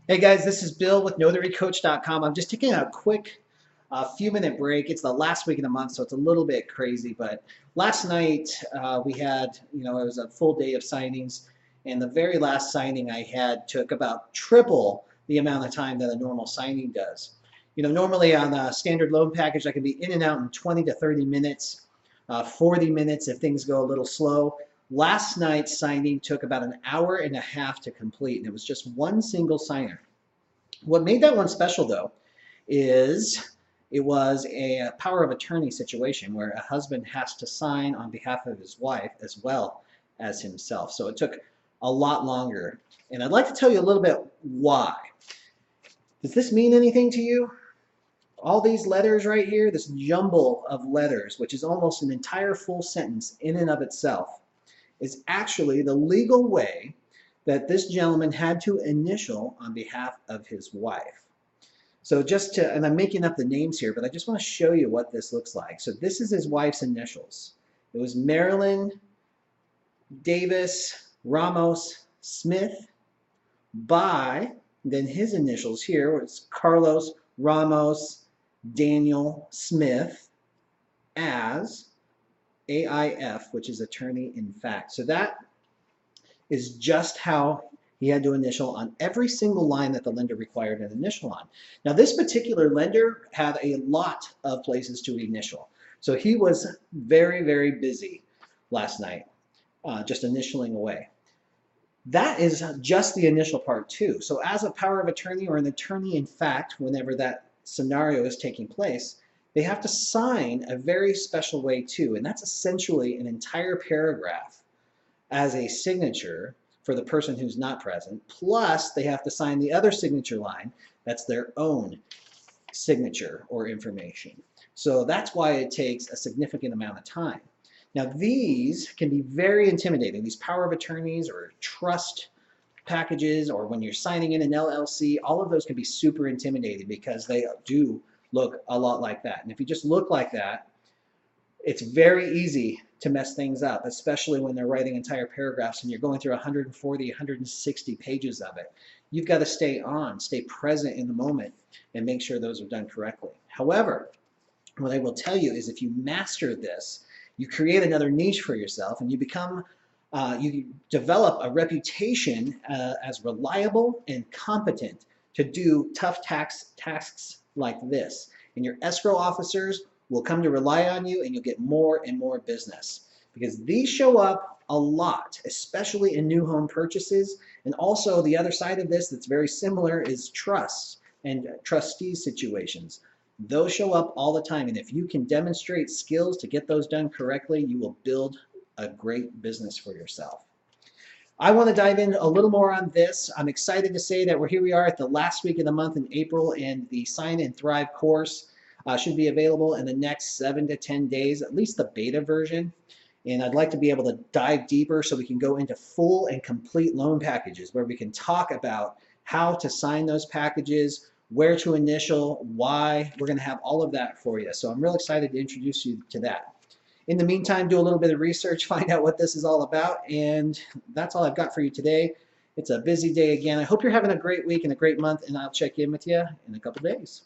Hey guys, this is Bill with NotaryCoach.com. I'm just taking a quick few-minute break. It's the last week of the month, so it's a little bit crazy. But last night we had, it was a full day of signings, and the very last signing I had took about triple the amount of time that a normal signing does. Normally on a standard loan package, I can be in and out in 20 to 30 minutes, 40 minutes if things go a little slow. Last night's signing took about an hour and a half to complete, and it was just one single signer. What made that one special, though, is it was a power of attorney situation where a husband has to sign on behalf of his wife as well as himself. So it took a lot longer. And I'd like to tell you a little bit why. Does this mean anything to you? All these letters right here, this jumble of letters, which is almost an entire full sentence in and of itself, is actually the legal way that this gentleman had to initial on behalf of his wife. So and I'm making up the names here, but I just want to show you what this looks like. So this is his wife's initials. It was Marilyn Davis Ramos Smith then his initials here was Carlos Ramos Daniel Smith as AIF, which is attorney in fact. So that is just how he had to initial on every single line that the lender required an initial on. Now, this particular lender had a lot of places to initial. So he was very, very busy last night, just initialing away. That is just the initial part too. So as a power of attorney or an attorney in fact, whenever that scenario is taking place, they have to sign a very special way too. And that's essentially an entire paragraph as a signature for the person who's not present, plus they have to sign the other signature line. That's their own signature or information. So that's why it takes a significant amount of time. Now these can be very intimidating. These power of attorneys or trust packages, or when you're signing in an LLC, all of those can be super intimidating because they do look a lot like that. And if you just look like that, it's very easy to mess things up, especially when they're writing entire paragraphs and you're going through 140, 160 pages of it. You've got to stay present in the moment, and make sure those are done correctly. However, what I will tell you is if you master this, you create another niche for yourself, and you develop a reputation as reliable and competent to do tough tasks like this. And your escrow officers will come to rely on you, and you'll get more and more business, because these show up a lot, especially in new home purchases. And also the other side of this that's very similar is trusts and trustee situations. Those show up all the time, and if you can demonstrate skills to get those done correctly, you will build a great business for yourself. I want to dive in a little more on this. I'm excited to say that we are at the last week of the month in April, and the Sign and Thrive course should be available in the next 7 to 10 days, at least the beta version. And I'd like to be able to dive deeper so we can go into full and complete loan packages where we can talk about how to sign those packages, where to initial, why. We're going to have all of that for you. So I'm real excited to introduce you to that. In the meantime, do a little bit of research, find out what this is all about, and that's all I've got for you today. It's a busy day again. I hope you're having a great week and a great month, and I'll check in with you in a couple days.